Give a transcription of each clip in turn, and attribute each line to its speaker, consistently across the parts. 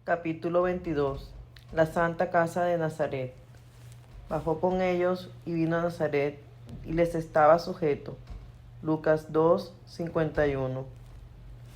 Speaker 1: Capítulo 22. La Santa Casa de Nazaret. Bajó con ellos y vino a Nazaret, y les estaba sujeto. Lucas 2:51.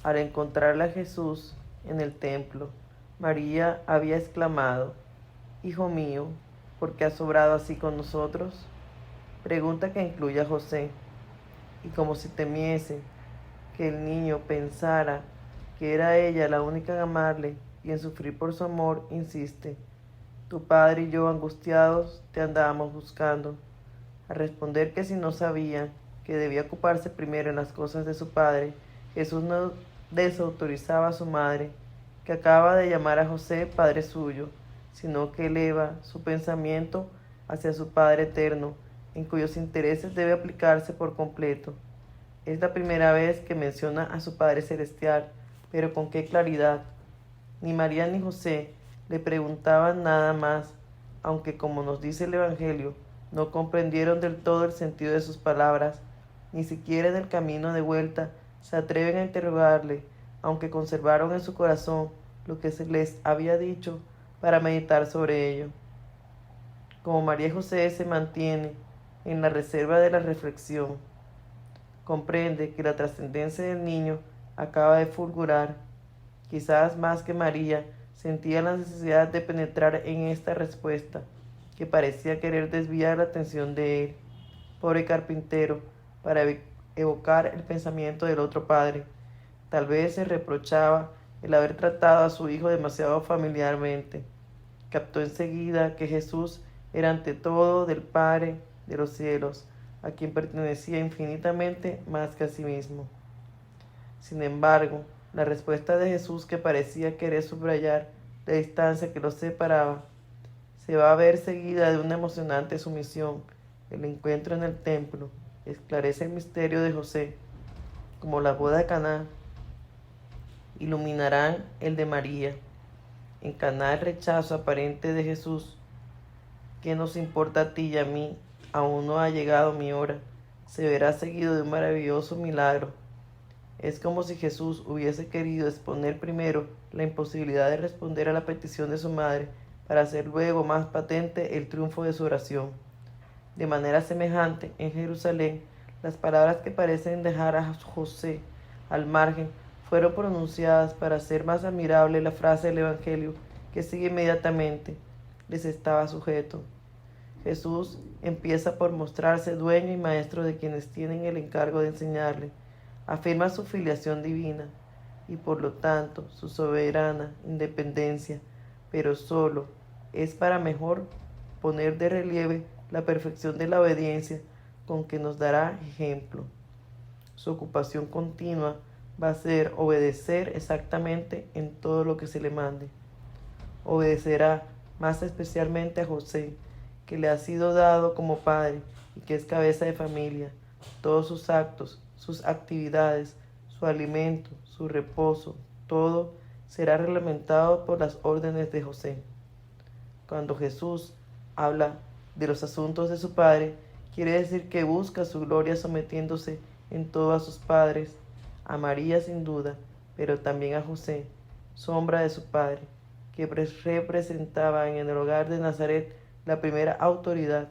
Speaker 1: Al encontrarle a Jesús en el templo, María había exclamado: Hijo mío, ¿por qué has obrado así con nosotros? Pregunta que incluye a José. Y como si temiese que el niño pensara que era ella la única en amarle y en sufrir por su amor, insiste: Tu padre y yo, angustiados, te andábamos buscando. Al responder que si no sabía que debía ocuparse primero en las cosas de su padre, Jesús no desautorizaba a su madre, que acaba de llamar a José padre suyo, sino que eleva su pensamiento hacia su Padre eterno, en cuyos intereses debe aplicarse por completo. Es la primera vez que menciona a su Padre Celestial, pero con qué claridad. Ni María ni José le preguntaban nada más, aunque, como nos dice el Evangelio, no comprendieron del todo el sentido de sus palabras. Ni siquiera en el camino de vuelta se atreven a interrogarle, aunque conservaron en su corazón lo que se les había dicho para meditar sobre ello. Como María y José se mantiene en la reserva de la reflexión, comprende que la trascendencia del niño acaba de fulgurar. Quizás más que María, sentía la necesidad de penetrar en esta respuesta, que parecía querer desviar la atención de él, pobre carpintero, para evocar el pensamiento del otro padre. Tal vez se reprochaba el haber tratado a su hijo demasiado familiarmente. Captó enseguida que Jesús era ante todo del Padre de los cielos, a quien pertenecía infinitamente más que a sí mismo. Sin embargo, la respuesta de Jesús, que parecía querer subrayar la distancia que los separaba, se va a ver seguida de una emocionante sumisión. El encuentro en el templo esclarece el misterio de José, como la boda de Caná iluminarán el de María. En Caná el rechazo aparente de Jesús: ¿qué nos importa a ti y a mí? Aún no ha llegado mi hora. Se verá seguido de un maravilloso milagro. Es como si Jesús hubiese querido exponer primero la imposibilidad de responder a la petición de su madre, para hacer luego más patente el triunfo de su oración. De manera semejante, en Jerusalén, las palabras que parecen dejar a José al margen fueron pronunciadas para hacer más admirable la frase del Evangelio que sigue inmediatamente: les estaba sujeto. Jesús empieza por mostrarse dueño y maestro de quienes tienen el encargo de enseñarle. Afirma su filiación divina y, por lo tanto, su soberana independencia, pero solo es para mejor poner de relieve la perfección de la obediencia con que nos dará ejemplo. Su ocupación continua va a ser obedecer exactamente en todo lo que se le mande. Obedecerá más especialmente a José, que le ha sido dado como padre y que es cabeza de familia. Todos sus actos, sus actividades, su alimento, su reposo, todo será reglamentado por las órdenes de José. Cuando Jesús habla de los asuntos de su Padre, quiere decir que busca su gloria sometiéndose en todo a sus padres, a María sin duda, pero también a José, sombra de su Padre, que representaba en el hogar de Nazaret la primera autoridad.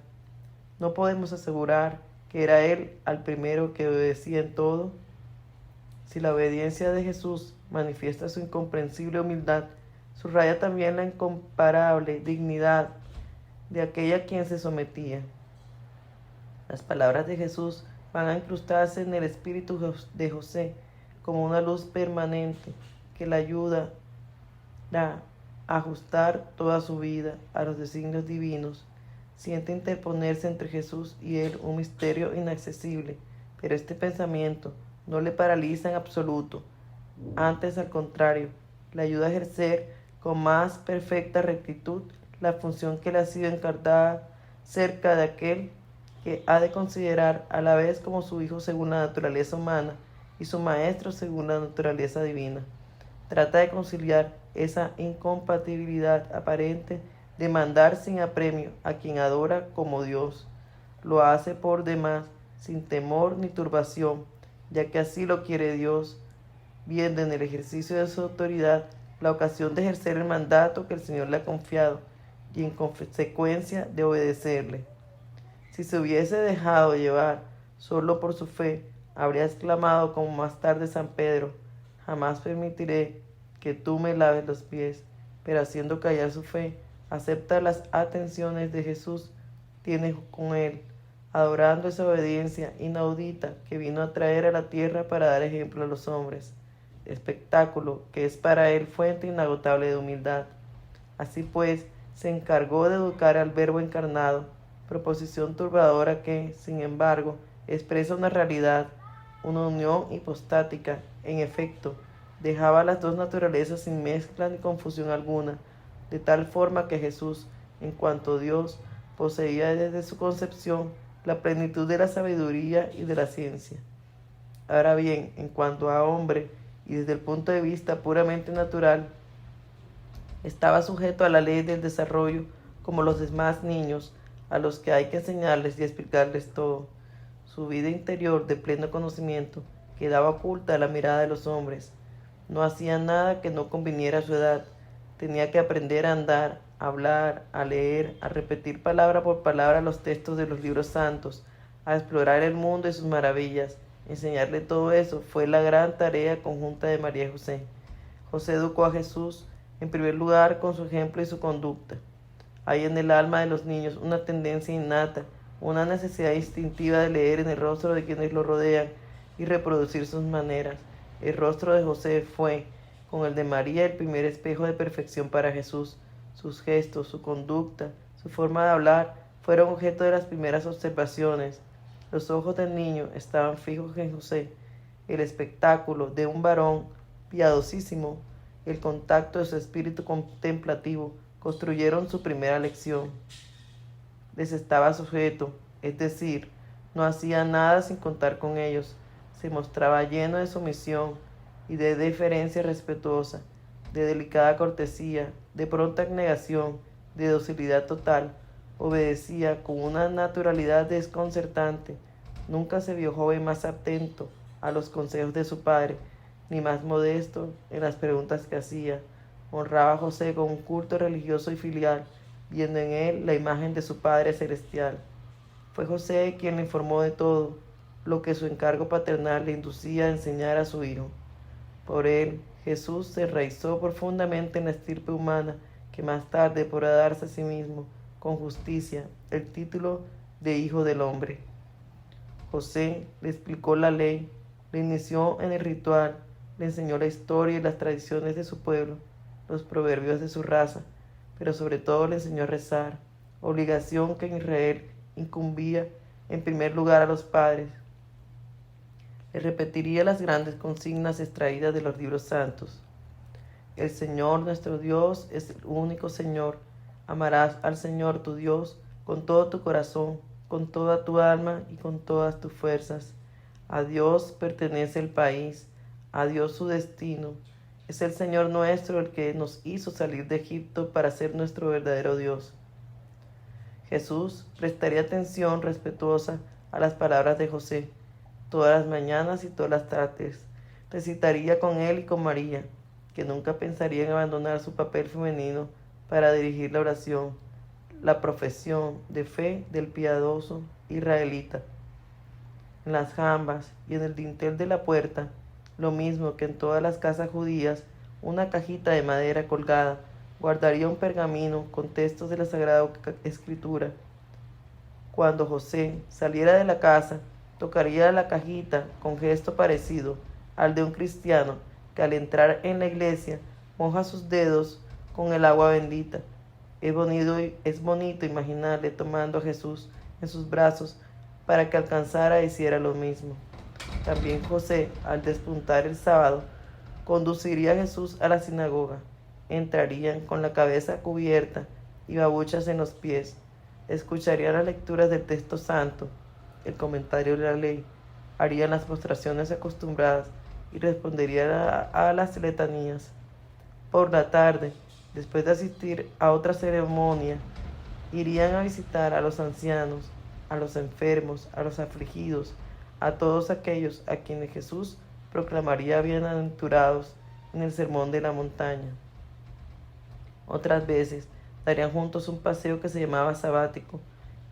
Speaker 1: No podemos asegurar que era él al primero que obedecía en todo. Si la obediencia de Jesús manifiesta su incomprensible humildad, subraya también la incomparable dignidad de aquella a quien se sometía. Las palabras de Jesús van a incrustarse en el espíritu de José como una luz permanente que le ayuda a ajustar toda su vida a los designios divinos. Siente interponerse entre Jesús y él un misterio inaccesible, pero este pensamiento no le paraliza en absoluto. Antes, al contrario, le ayuda a ejercer con más perfecta rectitud la función que le ha sido encargada cerca de aquel que ha de considerar a la vez como su hijo según la naturaleza humana y su maestro según la naturaleza divina. Trata de conciliar esa incompatibilidad aparente de mandar sin apremio a quien adora como Dios. Lo hace por demás sin temor ni turbación, ya que así lo quiere Dios, viendo en el ejercicio de su autoridad la ocasión de ejercer el mandato que el Señor le ha confiado y en consecuencia de obedecerle. Si se hubiese dejado llevar solo por su fe, habría exclamado como más tarde San Pedro: jamás permitiré que tú me laves los pies. Pero haciendo callar su fe, acepta las atenciones de Jesús, tiene con él, adorando esa obediencia inaudita que vino a traer a la tierra para dar ejemplo a los hombres, espectáculo que es para él fuente inagotable de humildad. Así pues, se encargó de educar al Verbo encarnado, proposición turbadora que, sin embargo, expresa una realidad, una unión hipostática. En efecto, dejaba las dos naturalezas sin mezcla ni confusión alguna, de tal forma que Jesús, en cuanto Dios, poseía desde su concepción la plenitud de la sabiduría y de la ciencia. Ahora bien, en cuanto a hombre, y desde el punto de vista puramente natural, estaba sujeto a la ley del desarrollo como los demás niños, a los que hay que enseñarles y explicarles todo. Su vida interior de pleno conocimiento quedaba oculta a la mirada de los hombres. No hacía nada que no conviniera a su edad. Tenía que aprender a andar, a hablar, a leer, a repetir palabra por palabra los textos de los libros santos, a explorar el mundo y sus maravillas. Enseñarle todo eso fue la gran tarea conjunta de María y José. José educó a Jesús, en primer lugar, con su ejemplo y su conducta. Hay en el alma de los niños una tendencia innata, una necesidad instintiva de leer en el rostro de quienes lo rodean y reproducir sus maneras. El rostro de José fue, con el de María, el primer espejo de perfección para Jesús. Sus gestos, su conducta, su forma de hablar fueron objeto de las primeras observaciones. Los ojos del niño estaban fijos en José. El espectáculo de un varón piadosísimo, el contacto de su espíritu contemplativo, construyeron su primera lección. Les estaba sujeto, es decir, no hacía nada sin contar con ellos. Se mostraba lleno de sumisión y de deferencia respetuosa, de delicada cortesía, de pronta abnegación, de docilidad total. Obedecía con una naturalidad desconcertante. Nunca se vio joven más atento a los consejos de su padre, ni más modesto en las preguntas que hacía. Honraba a José con un culto religioso y filial, viendo en él la imagen de su Padre celestial. Fue José quien le informó de todo lo que su encargo paternal le inducía a enseñar a su hijo. Por él, Jesús se enraizó profundamente en la estirpe humana, que más tarde podrá darse a sí mismo, con justicia, el título de Hijo del Hombre. José le explicó la ley, le inició en el ritual, le enseñó la historia y las tradiciones de su pueblo, los proverbios de su raza, pero sobre todo le enseñó a rezar, obligación que en Israel incumbía en primer lugar a los padres. Le repetiría las grandes consignas extraídas de los libros santos. El Señor nuestro Dios es el único Señor. Amarás al Señor tu Dios con todo tu corazón, con toda tu alma y con todas tus fuerzas. A Dios pertenece el país, a Dios su destino. Es el Señor nuestro el que nos hizo salir de Egipto para ser nuestro verdadero Dios. Jesús prestaría atención respetuosa a las palabras de José. Todas las mañanas y todas las tardes recitaría con él y con María, que nunca pensaría en abandonar su papel femenino para dirigir la oración, la profesión de fe del piadoso israelita. En las jambas y en el dintel de la puerta, lo mismo que en todas las casas judías, una cajita de madera colgada guardaría un pergamino con textos de la Sagrada Escritura. Cuando José saliera de la casa, tocaría la cajita con gesto parecido al de un cristiano que al entrar en la iglesia moja sus dedos con el agua bendita. Es bonito imaginarle tomando a Jesús en sus brazos para que alcanzara e hiciera lo mismo. También José, al despuntar el sábado, conduciría a Jesús a la sinagoga. Entrarían con la cabeza cubierta y babuchas en los pies. Escucharían las lecturas del texto santo, el comentario de la ley, harían las postraciones acostumbradas y responderían a las letanías. Por la tarde, después de asistir a otra ceremonia, irían a visitar a los ancianos, a los enfermos, a los afligidos, a todos aquellos a quienes Jesús proclamaría bienaventurados en el Sermón de la Montaña. Otras veces darían juntos un paseo que se llamaba sabático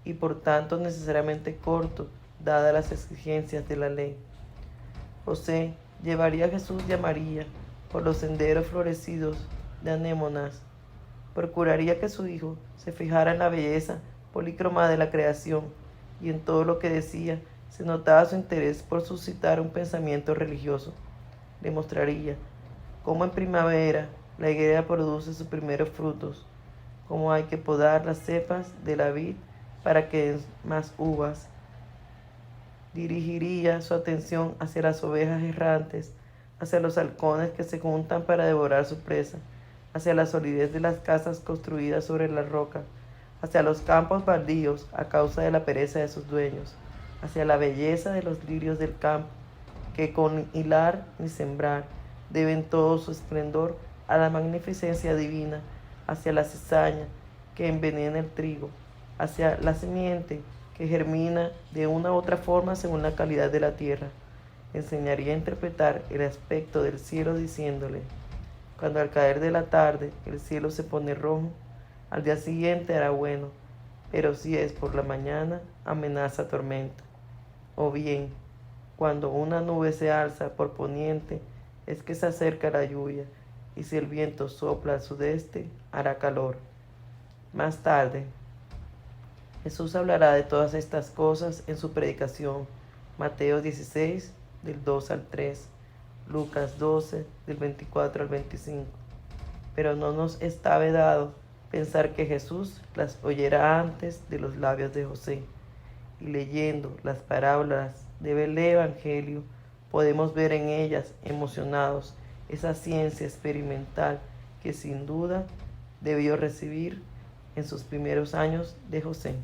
Speaker 1: y por tanto necesariamente corto, dadas las exigencias de la ley. José llevaría a Jesús y a María por los senderos florecidos de anémonas. Procuraría que su hijo se fijara en la belleza polícroma de la creación y en todo lo que decía se notaba su interés por suscitar un pensamiento religioso. Le mostraría cómo en primavera la higuera produce sus primeros frutos, cómo hay que podar las cepas de la vid para que den más uvas. Dirigiría su atención hacia las ovejas errantes, hacia los halcones que se juntan para devorar su presa, hacia la solidez de las casas construidas sobre la roca, hacia los campos baldíos a causa de la pereza de sus dueños, hacia la belleza de los lirios del campo, que con hilar ni sembrar deben todo su esplendor a la magnificencia divina, hacia la cizaña que envenena el trigo, hacia la simiente que germina de una u otra forma según la calidad de la tierra. Enseñaría a interpretar el aspecto del cielo diciéndole: cuando al caer de la tarde el cielo se pone rojo, al día siguiente hará bueno, pero si es por la mañana, amenaza tormenta. O bien, cuando una nube se alza por poniente, es que se acerca la lluvia, y si el viento sopla al sudeste, hará calor. Más tarde, Jesús hablará de todas estas cosas en su predicación. Mateo 16, del 2 al 3, Lucas 12, del 24 al 25. Pero no nos está vedado pensar que Jesús las oyera antes de los labios de José. Y leyendo las parábolas del Evangelio, podemos ver en ellas emocionados esa ciencia experimental que sin duda debió recibir en sus primeros años de José.